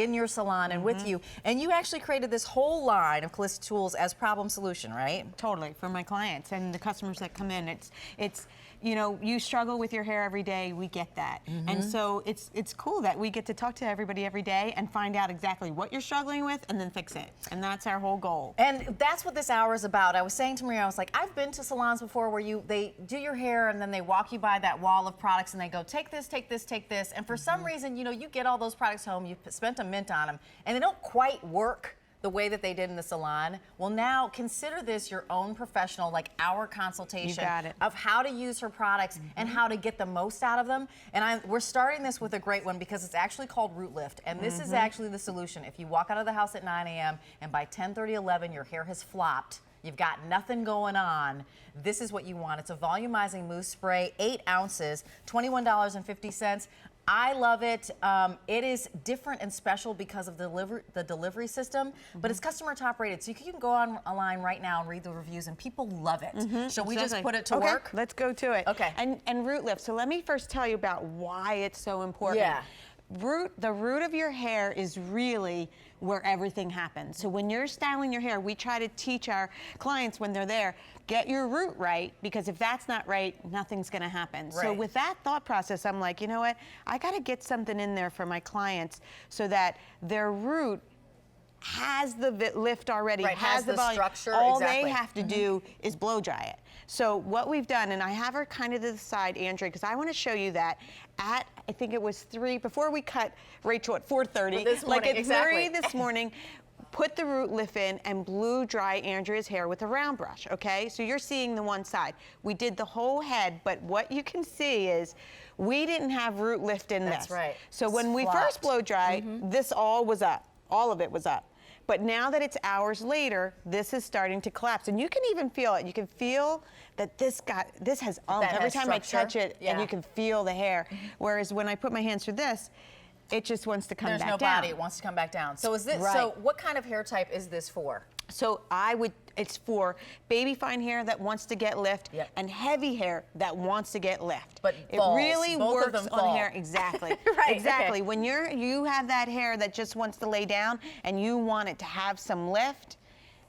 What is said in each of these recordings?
in your salon and with you. And you actually created this whole line of Calista tools as problem solution, right? Totally, for my clients and the customers that come in. It's you know, you struggle with your hair every day, we get that. And so it's cool that we get to talk to everybody every day and find out exactly what you're struggling with and then fix it. And that's our whole goal. And that's what this hour is about. I was saying to Maria, I was like, I've been to salons before where they do your hair and then they walk you by that wall of products and they go, take this, take this, take this. And for some reason, you know, you get all those products home, you spent a mint on them, and they don't quite work the way that they did in the salon. Well, now consider this your own professional, like our consultation of how to use her products and how to get the most out of them. And we're starting this with a great one because it's actually called Root Lift. And this is actually the solution. If you walk out of the house at 9 a.m. and by 10:30, 11, your hair has flopped, you've got nothing going on, this is what you want. It's a volumizing mousse spray, 8 ounces, $21.50. I love it. It is different and special because of the delivery system, but it's customer top rated. So you can go online right now and read the reviews, and people love it. Shall we just put it to work? Let's go to it. Okay. And Root Lift. So let me first tell you about why it's so important. Yeah. The root of your hair is really where everything happens. So when you're styling your hair, we try to teach our clients when they're there, get your root right, because if that's not right, nothing's gonna happen. Right. So with that thought process, I'm like, you know what? I gotta get something in there for my clients so that their root has the lift already, has the volume. Structure. All they have to do is blow dry it. So what we've done, and I have her kind of to the side, Andrea, because I want to show you that at, I think it was 3, before we cut Rachel at 4:30, like at 3 this morning, put the root lift in and blew dry Andrea's hair with a round brush, okay? So you're seeing the one side. We did the whole head, but what you can see is we didn't have root lift in this. That's right. So when we first blow dry, this all was up. All of it was up. But now that it's hours later, this is starting to collapse. And you can even feel it. You can feel that this has every time I touch it, and you can feel the hair. Whereas when I put my hands through this, it just wants to come back down. There's no body, it wants to come back down. So is this, so what kind of hair type is this for? So it's for baby fine hair that wants to get lift and heavy hair that wants to get lift. But it balls, really both works of them on fall. hair. Exactly. Exactly. When you have that hair that just wants to lay down and you want it to have some lift,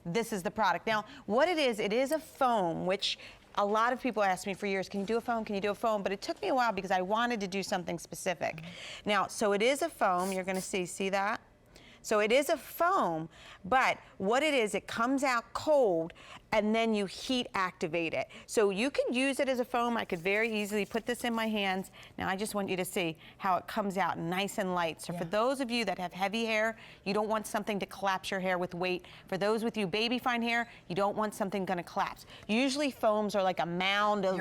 this is the product. Now, what it is a foam, which a lot of people asked me for years, can you do a foam? Can you do a foam? But it took me a while because I wanted to do something specific. Now, so it is a foam. You're going to see that? So it is a foam, but what it is, it comes out cold and then you heat activate it. So you could use it as a foam. I could very easily put this in my hands. Now I just want you to see how it comes out nice and light. So for those of you that have heavy hair, you don't want something to collapse your hair with weight. For those with you baby fine hair, you don't want something gonna collapse. Usually foams are like a mound of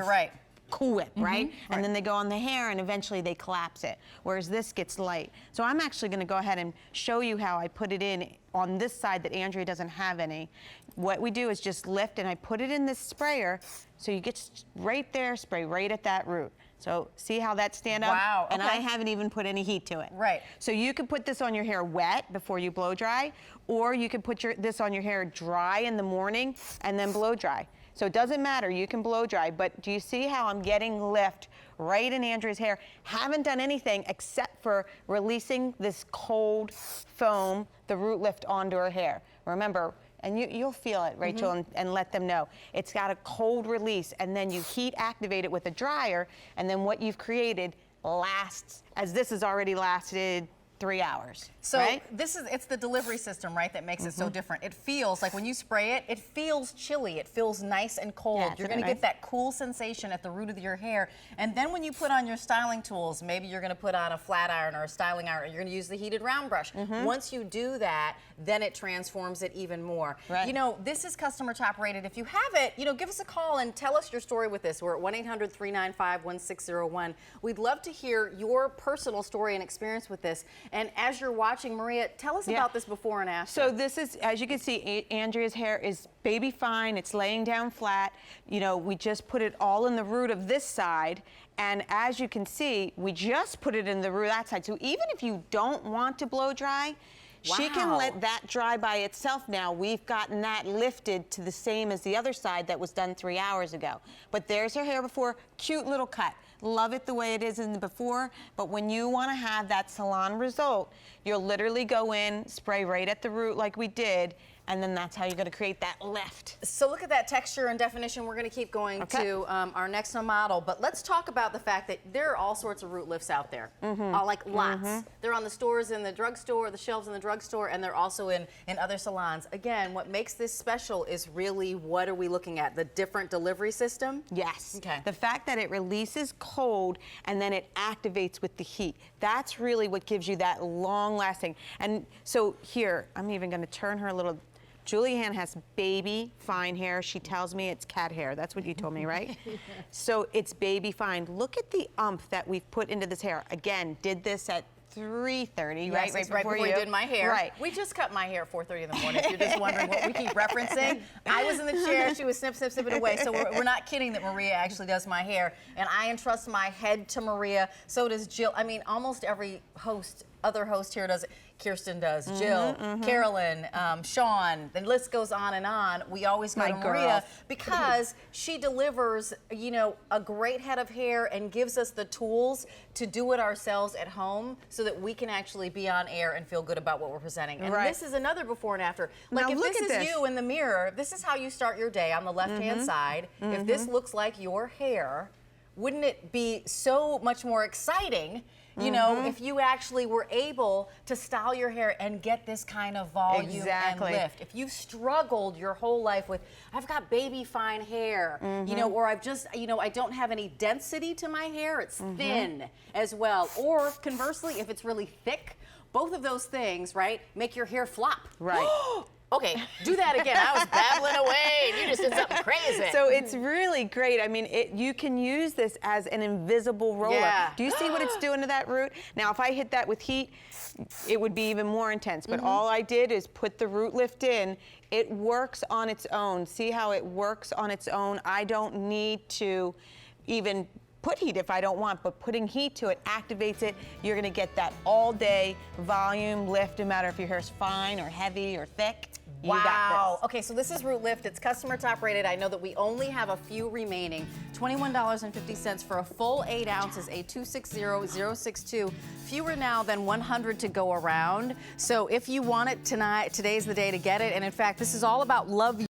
Cool Whip, right? And then they go on the hair and eventually they collapse it, whereas this gets light. So I'm actually gonna go ahead and show you how I put it in on this side that Andrea doesn't have any. What we do is just lift and I put it in this sprayer, so you get right there, spray right at that root. So see how that stand up? Wow, And I haven't even put any heat to it. Right. So you could put this on your hair wet before you blow dry, or you could put this on your hair dry in the morning and then blow dry. So it doesn't matter, you can blow dry, but do you see how I'm getting lift right in Andrea's hair? Haven't done anything except for releasing this cold foam, the root lift onto her hair. Remember, and you'll feel it, Rachel, and let them know. It's got a cold release, and then you heat activate it with a dryer, and then what you've created lasts, as this has already lasted 3 hours. So it's the delivery system, right, that makes it so different. It feels like when you spray it, it feels chilly. It feels nice and cold. You're going to get that cool sensation at the root of your hair. And then when you put on your styling tools, maybe you're going to put on a flat iron or a styling iron, or you're going to use the heated round brush. Once you do that, then it transforms it even more. You know, this is customer top rated. If you have it, you know, give us a call and tell us your story with this. We're at 1-800-395-1601. We'd love to hear your personal story and experience with this. And as you're watching, Maria, tell us about this before and after. So this is, as you can see, Andrea's hair is baby fine. It's laying down flat. You know, we just put it all in the root of this side. And as you can see, we just put it in the root of that side. So even if you don't want to blow dry, she can let that dry by itself now. We've gotten that lifted to the same as the other side that was done 3 hours ago. But there's her hair before, cute little cut. Love it the way it is in the before, but when you want to have that salon result, you'll literally go in, spray right at the root like we did, and then that's how you're going to create that lift. So look at that texture and definition. We're going to keep going to our next model, but let's talk about the fact that there are all sorts of root lifts out there, like lots. They're on the stores in the drugstore, the shelves in the drugstore, and they're also in other salons. Again, what makes this special is really, what are we looking at? The different delivery system? Yes. Okay. The fact that it releases cold and then it activates with the heat. That's really what gives you that long lasting. And so here, I'm even going to turn her a little. Julianne has baby fine hair. She tells me it's cat hair. That's what you told me, right? So it's baby fine. Look at the umph that we've put into this hair. Again, did this at 3:30, Yes, right before you did my hair. Right. We just cut my hair at 4:30 in the morning, if you're just wondering what we keep referencing. I was in the chair, she was snip, snip, snipping away, so we're not kidding that Maria actually does my hair. And I entrust my head to Maria, so does Jill. I mean, almost every other host here does it. Kirsten does, Jill, Carolyn, Sean, the list goes on and on. We always go to Maria because she delivers, you know, a great head of hair and gives us the tools to do it ourselves at home so that we can actually be on air and feel good about what we're presenting. And this is another before and after. Like, now if look this at is you in the mirror, this is how you start your day on the left-hand side. If this looks like your hair, wouldn't it be so much more exciting, you know, if you actually were able to style your hair and get this kind of volume and lift? If you've struggled your whole life with, I've got baby fine hair, you know, or I've just, you know, I don't have any density to my hair, it's thin as well. Or conversely, if it's really thick, both of those things, right, make your hair flop. Right. Okay, do that again. I was babbling away and you just did something crazy. So it's really great. I mean, you can use this as an invisible roller. Yeah. Do you see what it's doing to that root? Now, if I hit that with heat, it would be even more intense. But all I did is put the root lift in. It works on its own. See how it works on its own? I don't need to even put heat if I don't want, but putting heat to it activates it. You're gonna get that all day volume lift, no matter if your hair's fine or heavy or thick. You got this. Okay, so this is Root Lift. It's customer top rated. I know that we only have a few remaining. $21.50 for a full 8 ounces, a 260062. Fewer now than 100 to go around. So if you want it tonight, today's the day to get it. And in fact, this is all about love.